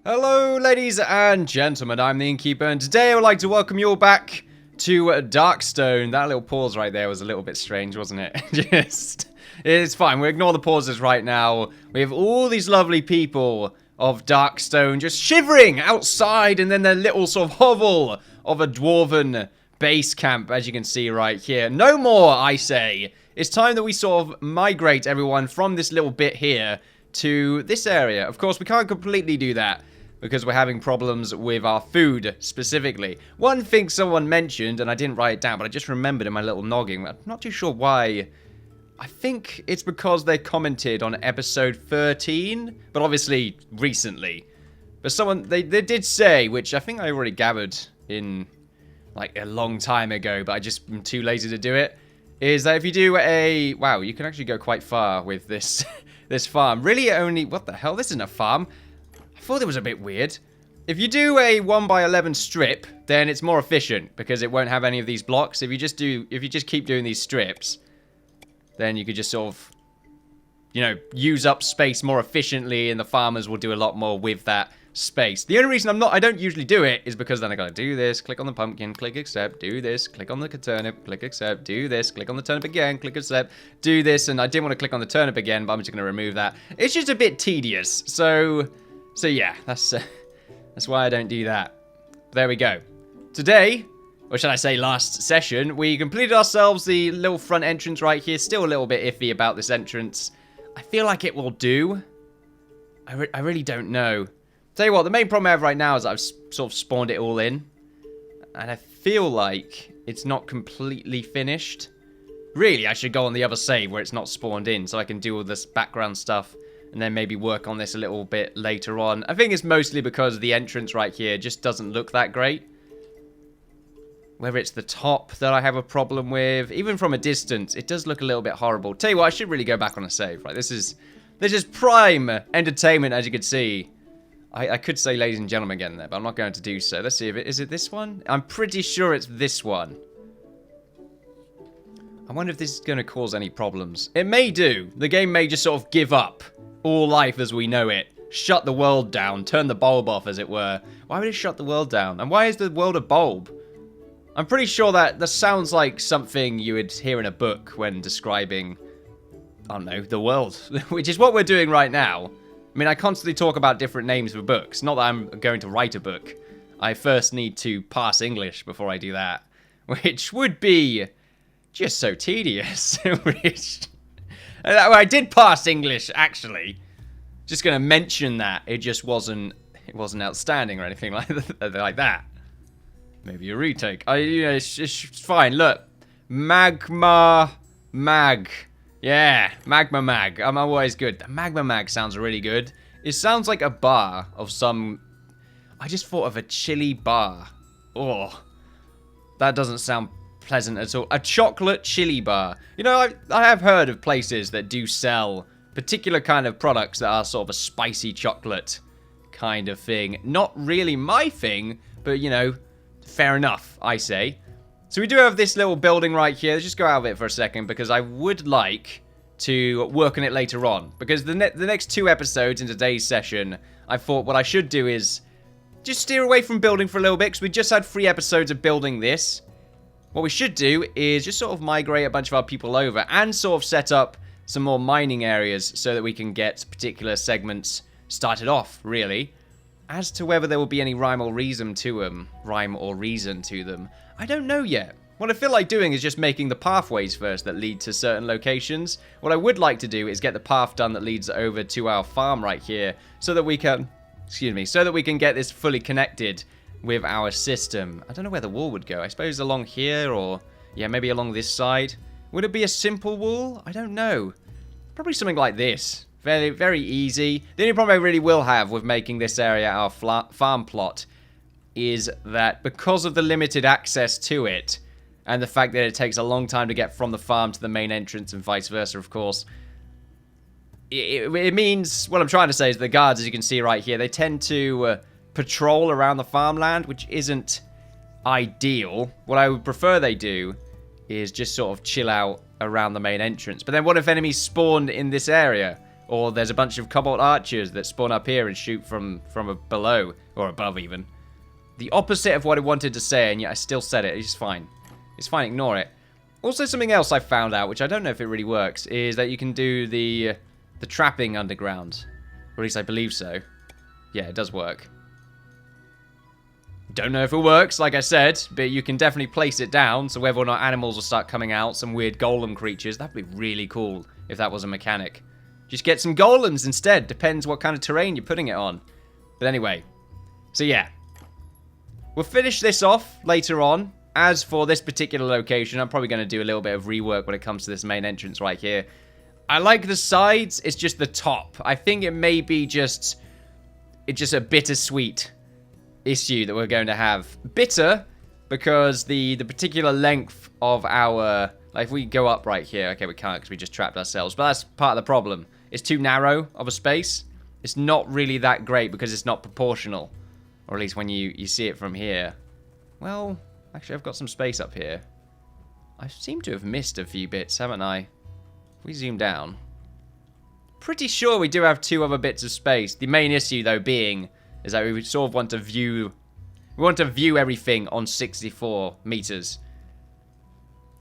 Hello, ladies and gentlemen, I'm the Innkeeper, and today I would like to welcome you all back to Darkstone. That little pause right there was a little bit strange, wasn't it? It's fine, we'll ignore the pauses right now. We have all these lovely people of Darkstone just shivering outside, and then their little sort of hovel of a Dwarven base camp, as you can see right here. No more, I say. It's time that we sort of migrate everyone from this little bit here to this area. Of course, we can't completely do that because we're having problems with our food, specifically. One thing someone mentioned, and I didn't write it down, but I just remembered in my little noggin. I'm not too sure why. I think it's because they commented on episode 13, but obviously recently. But they did say, which I think I already gathered in like a long time ago, but I just am too lazy to do it, is that if you do a... Wow, you can actually go quite far with this, this farm. Really only... What the hell? This isn't a farm. I thought it was a bit weird. If you do a 1x11 strip, then it's more efficient because it won't have any of these blocks. If you just keep doing these strips, then you could just sort of, you know, use up space more efficiently, and the farmers will do a lot more with that space. The only reason I don't usually do it is because then I gotta do this, click on the pumpkin, click accept, do this, click on the turnip, click accept, do this, click on the turnip again, click accept, do this, and I didn't want to click on the turnip again, but I'm just gonna remove that. It's just a bit tedious, so yeah, that's why I don't do that. There we go. Today, or should I say last session, we completed ourselves the little front entrance right here. Still a little bit iffy about this entrance. I feel like it will do. I really don't know. Tell you what, the main problem I have right now is I've sort of spawned it all in. And I feel like it's not completely finished. Really, I should go on the other save where it's not spawned in so I can do all this background stuff and then maybe work on this a little bit later on. I think it's mostly because the entrance right here just doesn't look that great. Whether it's the top that I have a problem with, even from a distance, it does look a little bit horrible. Tell you what, I should really go back on a save. Right, this is prime entertainment, as you can see. I could say ladies and gentlemen again there, but I'm not going to do so. Let's see if is it this one? I'm pretty sure it's this one. I wonder if this is going to cause any problems. It may do. The game may just sort of give up all life as we know it. Shut the world down. Turn the bulb off, as it were. Why would it shut the world down? And why is the world a bulb? I'm pretty sure that sounds like something you would hear in a book when describing, I don't know, the world. Which is what we're doing right now. I mean, I constantly talk about different names for books. Not that I'm going to write a book. I first need to pass English before I do that. Which would be just so tedious. I did pass English, actually. Just going to mention that. It just wasn't outstanding or anything like that. Maybe a retake. It's fine. Look. Magma Mag. Yeah, Magma Mag. I'm always good. The Magma Mag sounds really good. It sounds like a bar of some... I just thought of a chili bar. Oh, that doesn't sound pleasant at all. A chocolate chili bar. You know, I have heard of places that do sell particular kind of products that are sort of a spicy chocolate kind of thing. Not really my thing, but, you know, fair enough, I say. So we do have this little building right here. Let's just go out of it for a second because I would like to work on it later on. Because the next 2 episodes in today's session, I thought what I should do is just steer away from building for a little bit because we just had 3 episodes of building this. What we should do is just sort of migrate a bunch of our people over and sort of set up some more mining areas so that we can get particular segments started off, really. As to whether there will be any rhyme or reason to them, I don't know yet. What I feel like doing is just making the pathways first that lead to certain locations. What I would like to do is get the path done that leads over to our farm right here so that we can, get this fully connected with our system. I don't know where the wall would go. I suppose along here or, yeah, maybe along this side. Would it be a simple wall? I don't know. Probably something like this. Very, very easy. The only problem I really will have with making this area our farm plot is that because of the limited access to it, and the fact that it takes a long time to get from the farm to the main entrance and vice versa, of course, it means, what I'm trying to say is the guards, as you can see right here, they tend to patrol around the farmland, which isn't ideal. What I would prefer they do is just sort of chill out around the main entrance. But then what if enemies spawned in this area? Or there's a bunch of cobalt archers that spawn up here and shoot from below, or above even. The opposite of what I wanted to say, and yet I still said it. It's fine. It's fine, ignore it. Also, something else I found out, which I don't know if it really works, is that you can do the trapping underground. Or at least I believe so. Yeah, it does work. Don't know if it works, like I said, but you can definitely place it down, so whether or not animals will start coming out, some weird golem creatures, that'd be really cool if that was a mechanic. Just get some golems instead, depends what kind of terrain you're putting it on. But anyway, so yeah. We'll finish this off later on. As for this particular location, I'm probably going to do a little bit of rework when it comes to this main entrance right here. I like the sides, it's just the top. I think it may be just a bittersweet issue that we're going to have. Bitter, because the particular length of our... Like, if we go up right here... Okay, we can't because we just trapped ourselves. But that's part of the problem. It's too narrow of a space. It's not really that great because it's not proportional. Or at least when you see it from here. Well, actually, I've got some space up here. I seem to have missed a few bits, haven't I? If we zoom down... Pretty sure we do have 2 other bits of space. The main issue, though, being... is that we sort of want to view... We want to view everything on 64 meters.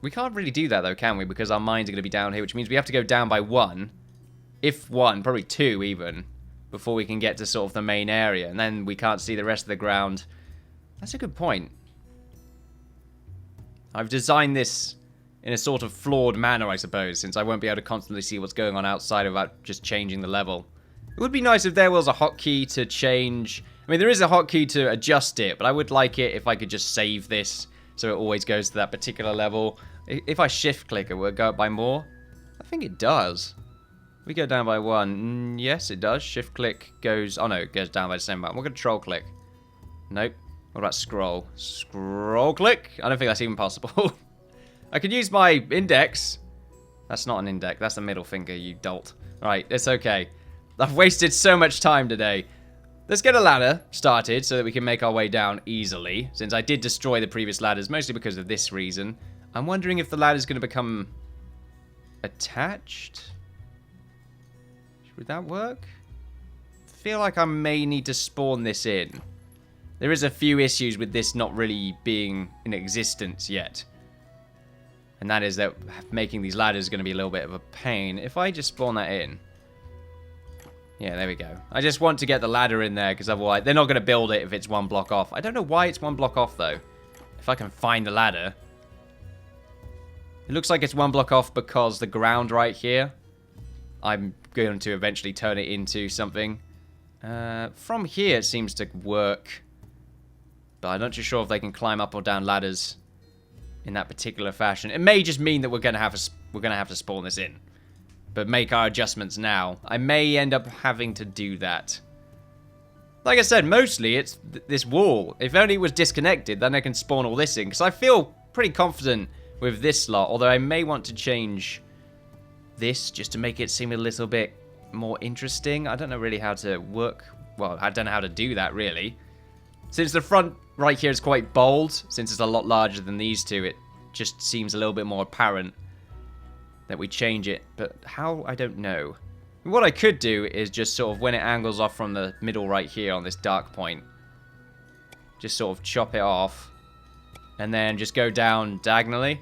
We can't really do that, though, can we? Because our mines are going to be down here, which means we have to go down by 1. If 1, probably 2 even. Before we can get to sort of the main area. And then we can't see the rest of the ground. That's a good point. I've designed this in a sort of flawed manner, I suppose, since I won't be able to constantly see what's going on outside without just changing the level. It would be nice if there was a hotkey to change... I mean, there is a hotkey to adjust it, but I would like it if I could just save this so it always goes to that particular level. If I shift-click it, will it go up by more? I think it does. We go down by 1. Yes, it does. Shift-click goes... Oh, no, it goes down by the same amount. We're going to troll-click. Nope. What about scroll? Scroll-click? I don't think that's even possible. I could use my index. That's not an index. That's a middle finger, you dolt. Alright, it's okay. I've wasted so much time today. Let's get a ladder started so that we can make our way down easily. Since I did destroy the previous ladders, mostly because of this reason. I'm wondering if the ladder's going to become... attached? Would that work? I feel like I may need to spawn this in. There is a few issues with this not really being in existence yet. And that is that making these ladders is going to be a little bit of a pain. If I just spawn that in. Yeah, there we go. I just want to get the ladder in there because otherwise they're not going to build it if it's 1 block off. I don't know why it's 1 block off though. If I can find the ladder. It looks like it's 1 block off because the ground right here. I'm going to eventually turn it into something. From here it seems to work. But I'm not too sure if they can climb up or down ladders in that particular fashion. It may just mean that we're gonna have to spawn this in, but make our adjustments now. I may end up having to do that. Like I said, mostly it's this wall. If only it was disconnected, then I can spawn all this in. Because I feel pretty confident with this slot, although I may want to change this just to make it seem a little bit more interesting. I don't know really how to work. Well, I don't know how to do that really. Since the front right here is quite bold, since it's a lot larger than these two, it just seems a little bit more apparent that we change it. But how? I don't know. What I could do is just sort of, when it angles off from the middle right here on this dark point, just sort of chop it off, and then just go down diagonally.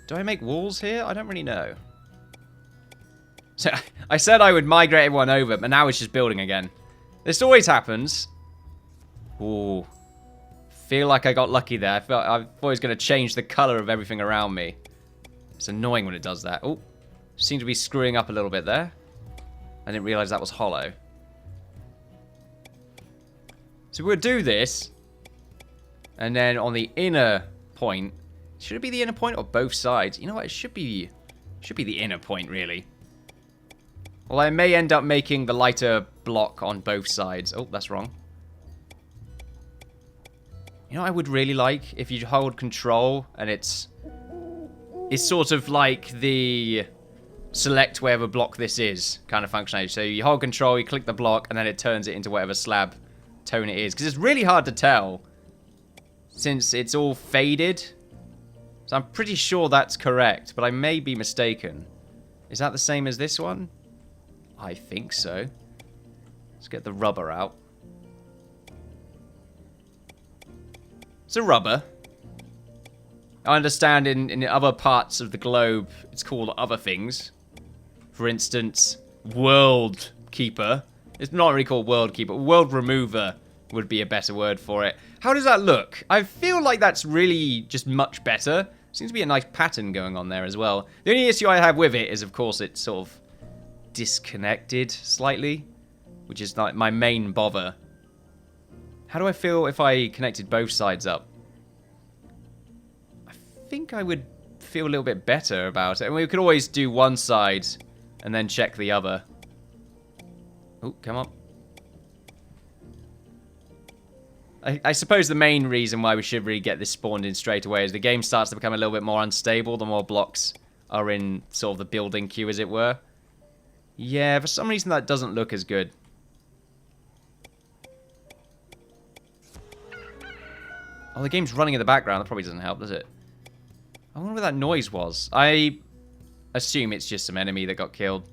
Do I make walls here? I don't really know. So, I said I would migrate everyone over, but now it's just building again. This always happens. Ooh. Feel like I got lucky there. I thought it was going to change the color of everything around me. It's annoying when it does that. Oh, seemed to be screwing up a little bit there. I didn't realize that was hollow. So we'll do this. And then on the inner point. Should it be the inner point or both sides? You know what? It should be the inner point, really. Well, I may end up making the lighter block on both sides. Oh, that's wrong. You know what I would really like? If you hold control and it's sort of like the select wherever block this is kind of functionality. So you hold control, you click the block, and then it turns it into whatever slab tone it is. Because it's really hard to tell since it's all faded. So I'm pretty sure that's correct, but I may be mistaken. Is that the same as this one? I think so. Let's get the rubber out. It's a rubber. I understand in other parts of the globe, it's called other things. For instance, World Keeper. It's not really called World Keeper. World Remover would be a better word for it. How does that look? I feel like that's really just much better. Seems to be a nice pattern going on there as well. The only issue I have with it is, of course, it's sort of disconnected slightly, which is like my main bother. How do I feel if I connected both sides up? I think I would feel a little bit better about it. And we could always do one side and then check the other. Oh, come on. I suppose the main reason why we should really get this spawned in straight away is the game starts to become a little bit more unstable the more blocks are in sort of the building queue, as it were. Yeah, for some reason that doesn't look as good. Oh, the game's running in the background. That probably doesn't help, does it? I wonder what that noise was. I assume it's just some enemy that got killed.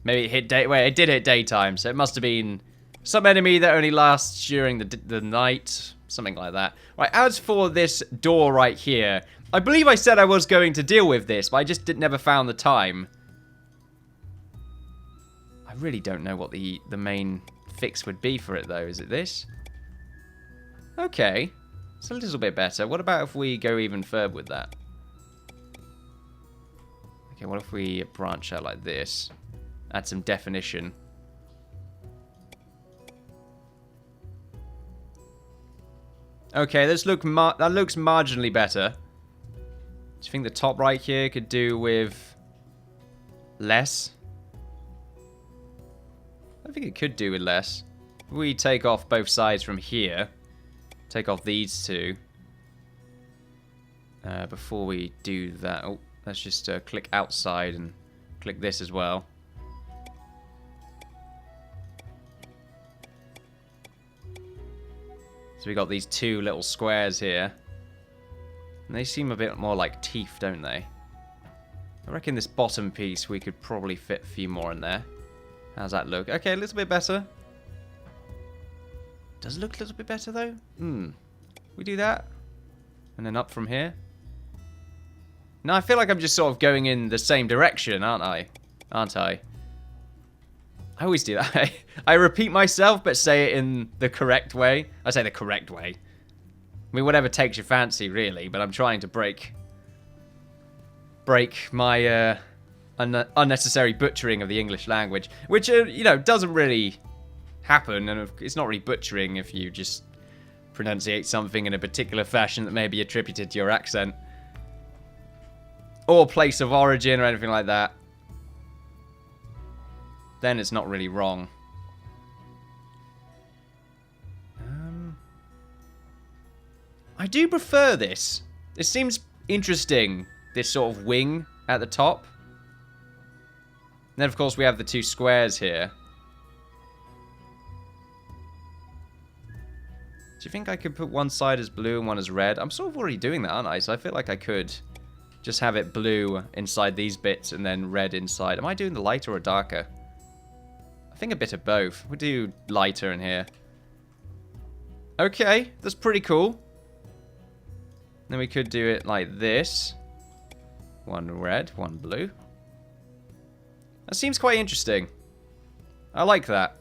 Maybe it hit day. Wait, it did hit daytime, so it must have been some enemy that only lasts during the night. Something like that. Right, as for this door right here, I believe I said I was going to deal with this, but I just never found the time. I really don't know what the main fix would be for it, though. Is it this? Okay. It's a little bit better. What about if we go even further with that? Okay, what if we branch out like this? Add some definition. Okay, that looks marginally better. Do you think the top right here could do with less? I think it could do with less. If we take off both sides from here, take off these two. Before we do that, oh, let's just click outside and click this as well. So we got these two little squares here. And they seem a bit more like teeth, don't they? I reckon this bottom piece we could probably fit a few more in there. How's that look? Okay, a little bit better. Does it look a little bit better, though? We do that. And then up from here. Now, I feel like I'm just sort of going in the same direction, aren't I? I always do that. I repeat myself, but say it in the correct way. I say the correct way. I mean, whatever takes your fancy, really. But I'm trying to break my unnecessary butchering of the English language, which you know, doesn't really happen, and it's not really butchering if you just pronunciate something in a particular fashion that may be attributed to your accent or place of origin or anything like that. Then it's not really wrong. I do prefer this. It seems interesting, this sort of wing at the top. And then, of course, we have the two squares here. Do you think I could put one side as blue and one as red? I'm sort of already doing that, aren't I? So I feel like I could just have it blue inside these bits and then red inside. Am I doing the lighter or darker? I think a bit of both. We'll do lighter in here. Okay, that's pretty cool. Then we could do it like this. One red, one blue. That seems quite interesting. I like that.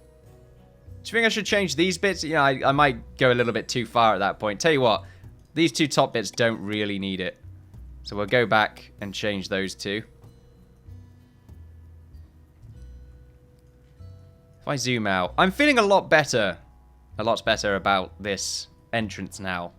Do you think I should change these bits? Yeah, I might go a little bit too far at that point. Tell you what, these two top bits don't really need it. So we'll go back and change those two. If I zoom out, I'm feeling a lot better about this entrance now.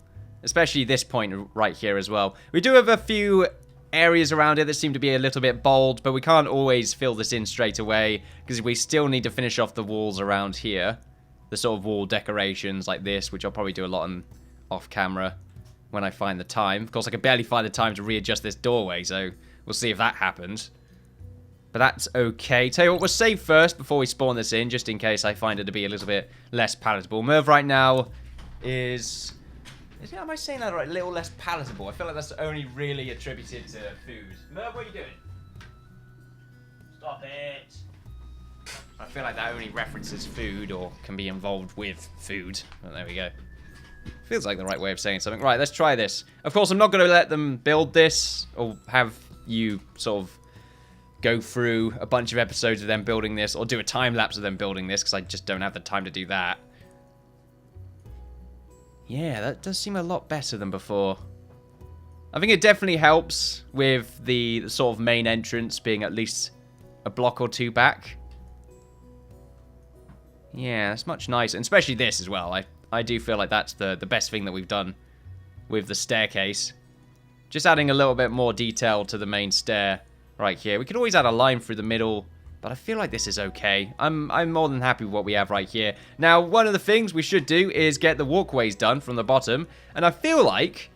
Especially this point right here as well. We do have a few areas around it that seem to be a little bit bold, but we can't always fill this in straight away because we still need to finish off the walls around here. The sort of wall decorations like this, which I'll probably do a lot on off camera when I find the time. Of course, I can barely find the time to readjust this doorway, so we'll see if that happens. But that's okay. Tell you what, we'll save first before we spawn this in, just in case I find it to be a little bit less palatable. Merv right now is... Am I saying that right? A little less palatable. I feel like that's only really attributed to food. Merv, what are you doing? Stop it. I feel like that only references food or can be involved with food. But there we go. Feels like the right way of saying something. Right, let's try this. Of course, I'm not going to let them build this or have you sort of go through a bunch of episodes of them building this or do a time lapse of them building this because I just don't have the time to do that. Yeah, that does seem a lot better than before. I think it definitely helps with the sort of main entrance being at least a block or two back. Yeah, it's much nicer. And especially this as well. I do feel like that's the best thing that we've done with the staircase. Just adding a little bit more detail to the main stair right here. We could always add a line through the middle, but I feel like this is okay. I'm more than happy with what we have right here. Now, one of the things we should do is get the walkways done from the bottom. And I feel like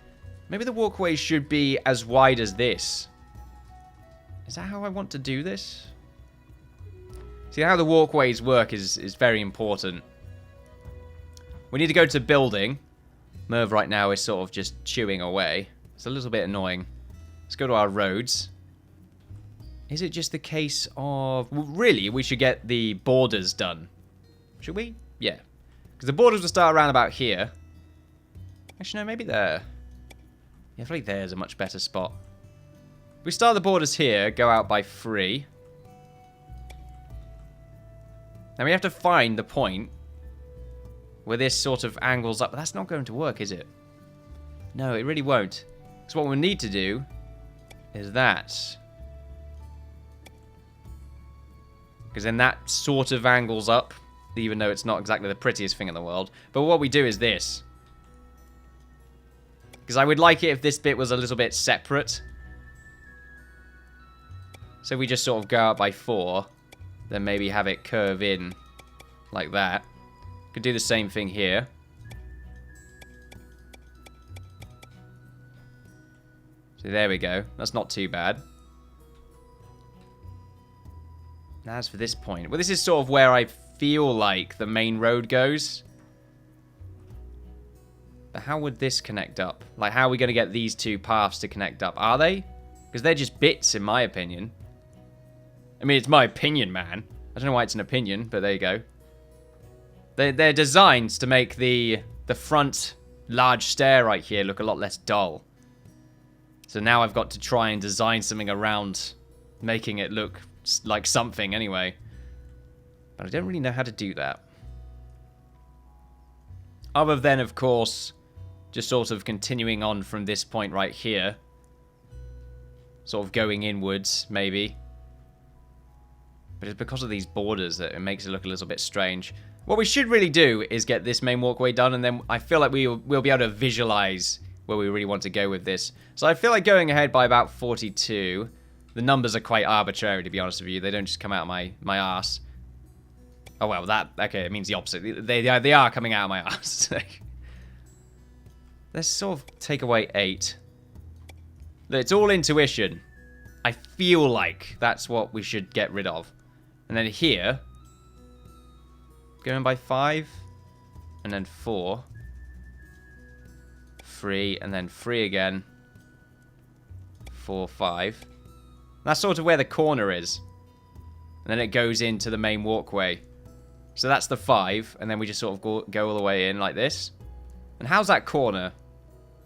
maybe the walkways should be as wide as this. Is that how I want to do this? See, how the walkways work is very important. We need to go to building. Merv right now is sort of just chewing away. It's a little bit annoying. Let's go to our roads. Is it just the case of... Well, really, we should get the borders done. Should we? Yeah. Because the borders will start around about here. Actually, no, maybe there. Yeah, I feel like there's a much better spot. If we start the borders here, go out by 3. Now we have to find the point where this sort of angles up. But that's not going to work, is it? No, it really won't. Because what we'll need to do is that. Because then that sort of angles up, even though it's not exactly the prettiest thing in the world. But what we do is this. Because I would like it if this bit was a little bit separate. So we just sort of go out by 4. Then maybe have it curve in like that. Could do the same thing here. So there we go. That's not too bad. Now as for this point. Well, this is sort of where I feel like the main road goes. But how would this connect up? Like, how are we going to get these two paths to connect up? Are they? Because they're just bits, in my opinion. I mean, it's my opinion, man. I don't know why it's an opinion, but there you go. They're designed to make the front large stair right here look a lot less dull. So now I've got to try and design something around making it look like something anyway. But I don't really know how to do that. Other than, of course, just sort of continuing on from this point right here. Sort of going inwards, maybe. But it's because of these borders that it makes it look a little bit strange. What we should really do is get this main walkway done, and then I feel like we'll be able to visualize where we really want to go with this. So I feel like going ahead by about 42. The numbers are quite arbitrary, to be honest with you. They don't just come out of my arse. Oh, well, okay, it means the opposite. They are coming out of my arse. Let's sort of take away 8. It's all intuition. I feel like that's what we should get rid of. And then here, going by 5, and then 4, 3, and then 3 again, 4, 5. That's sort of where the corner is. And then it goes into the main walkway. So that's the 5, and then we just sort of go all the way in like this. And how's that corner?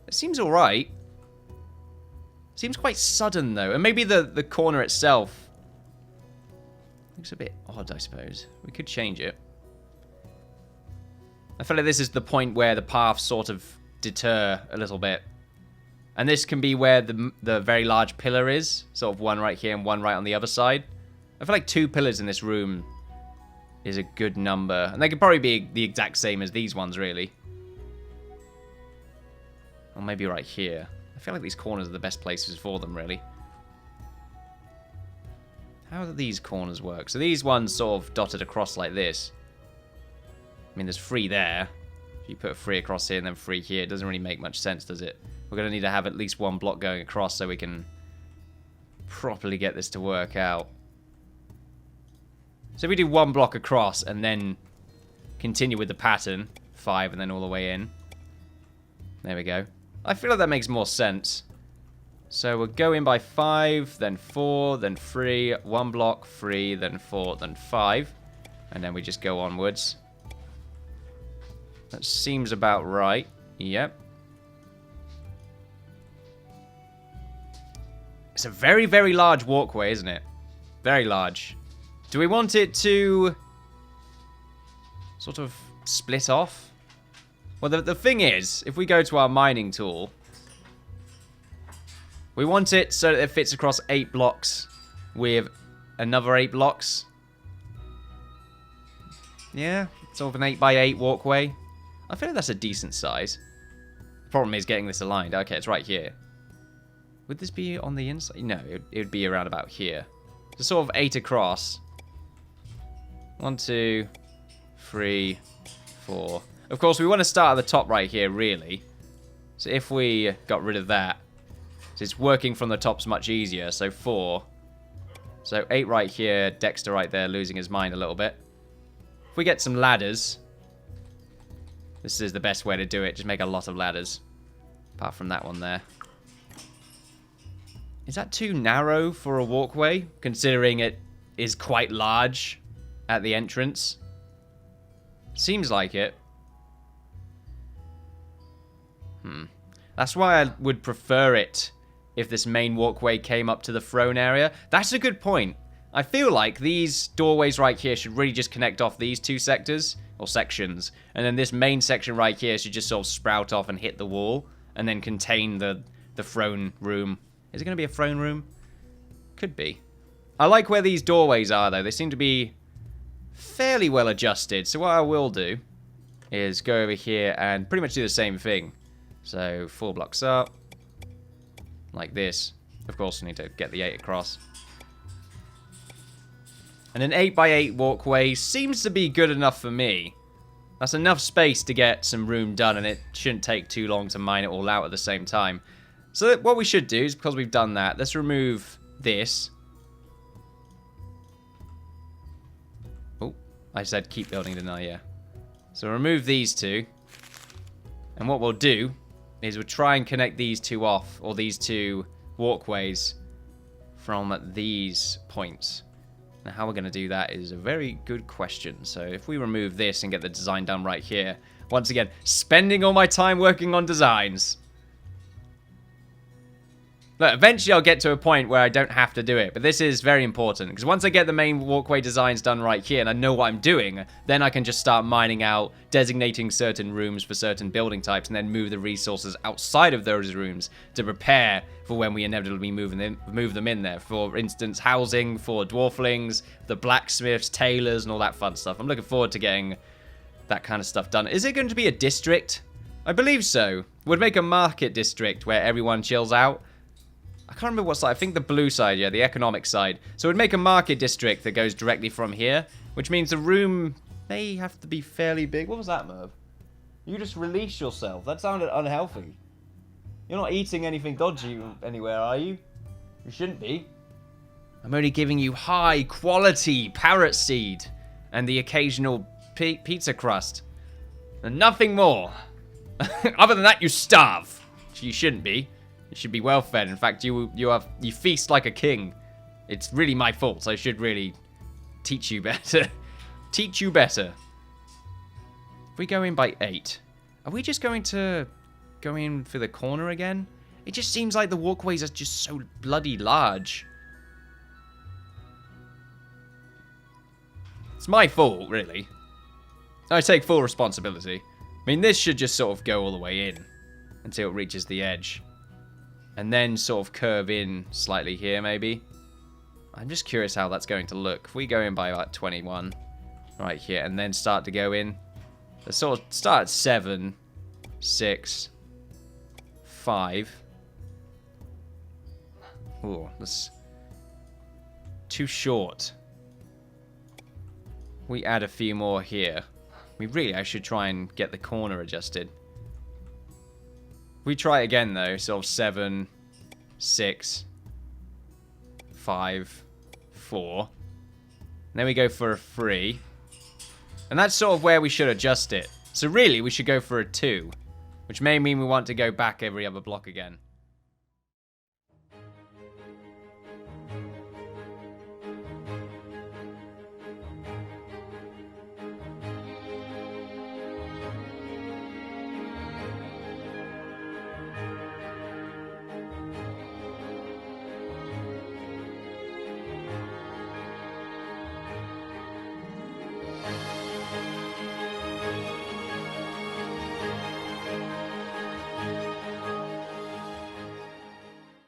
It seems alright. Seems quite sudden, though. And maybe the corner itself looks a bit odd, I suppose. We could change it. I feel like this is the point where the paths sort of deter a little bit. And this can be where the very large pillar is. Sort of one right here and one right on the other side. I feel like 2 pillars in this room is a good number. And they could probably be the exact same as these ones, really. Or maybe right here. I feel like these corners are the best places for them, really. How do these corners work? So these ones sort of dotted across like this. I mean, there's 3 there. If you put 3 across here and then 3 here, it doesn't really make much sense, does it? We're going to need to have at least 1 block going across so we can properly get this to work out. So if we do 1 block across and then continue with the pattern, 5 and then all the way in. There we go. I feel like that makes more sense. So we'll go in by 5, then 4, then 3, 1 block, 3, then 4, then 5. And then we just go onwards. That seems about right. Yep. It's a very, very large walkway, isn't it? Very large. Do we want it to sort of split off? Well, the thing is, if we go to our mining tool, we want it so that it fits across 8 blocks with another 8 blocks. Yeah, sort of an 8 by 8 walkway. I feel like that's a decent size. The problem is getting this aligned. Okay, it's right here. Would this be on the inside? No, it would be around about here. So sort of 8 across. 1, 2, 3, 4. Of course, we want to start at the top right here, really. So if we got rid of that, so it's working from the top's much easier. So 4. So 8 right here, Dexter right there, losing his mind a little bit. If we get some ladders, this is the best way to do it. Just make a lot of ladders. Apart from that one there. Is that too narrow for a walkway? Considering it is quite large at the entrance. Seems like it. That's why I would prefer it if this main walkway came up to the throne area. That's a good point. I feel like these doorways right here should really just connect off these 2 sectors, or sections. And then this main section right here should just sort of sprout off and hit the wall, and then contain the throne room. Is it going to be a throne room? Could be. I like where these doorways are, though. They seem to be fairly well adjusted. So what I will do is go over here and pretty much do the same thing. So 4 blocks up. Like this. Of course, I need to get the 8 across. And an 8 by 8 walkway seems to be good enough for me. That's enough space to get some room done, and it shouldn't take too long to mine it all out at the same time. So what we should do is, because we've done that, let's remove this. Oh, I said keep building, didn't I? Yeah. So remove these 2. And what we'll do is we'll try and connect these 2 off, or these 2 walkways from these points. Now how we're going to do that is a very good question. So if we remove this and get the design done right here, once again, spending all my time working on designs. Look, eventually I'll get to a point where I don't have to do it, but this is very important, because once I get the main walkway designs done right here and I know what I'm doing, then I can just start mining out, designating certain rooms for certain building types, and then move the resources outside of those rooms to prepare for when we inevitably move them in there. For instance, housing for dwarflings, the blacksmiths, tailors, and all that fun stuff. I'm looking forward to getting that kind of stuff done. Is it going to be a district? I believe so. Would make a market district where everyone chills out. I can't remember what side. I think the blue side, yeah, the economic side. So it would make a market district that goes directly from here, which means the room may have to be fairly big. What was that, Merv? You just released yourself. That sounded unhealthy. You're not eating anything dodgy anywhere, are you? You shouldn't be. I'm only giving you high quality parrot seed and the occasional pizza crust. And nothing more. Other than that, you starve. You shouldn't be. You should be well fed. In fact, you feast like a king. It's really my fault. So I should really teach you better. Teach you better. If we go in by 8, are we just going to go in for the corner again? It just seems like the walkways are just so bloody large. It's my fault, really. I take full responsibility. I mean, this should just sort of go all the way in until it reaches the edge. And then sort of curve in slightly here, maybe. I'm just curious how that's going to look. If we go in by about 21 right here and then start to go in. Let's sort of start at 7, 6, 5. Oh, that's too short. We add a few more here. I should try and get the corner adjusted. We try again though, sort of 7, 6, 5, 4. And then we go for a 3. And that's sort of where we should adjust it. So really, we should go for a 2. Which may mean we want to go back every other block again.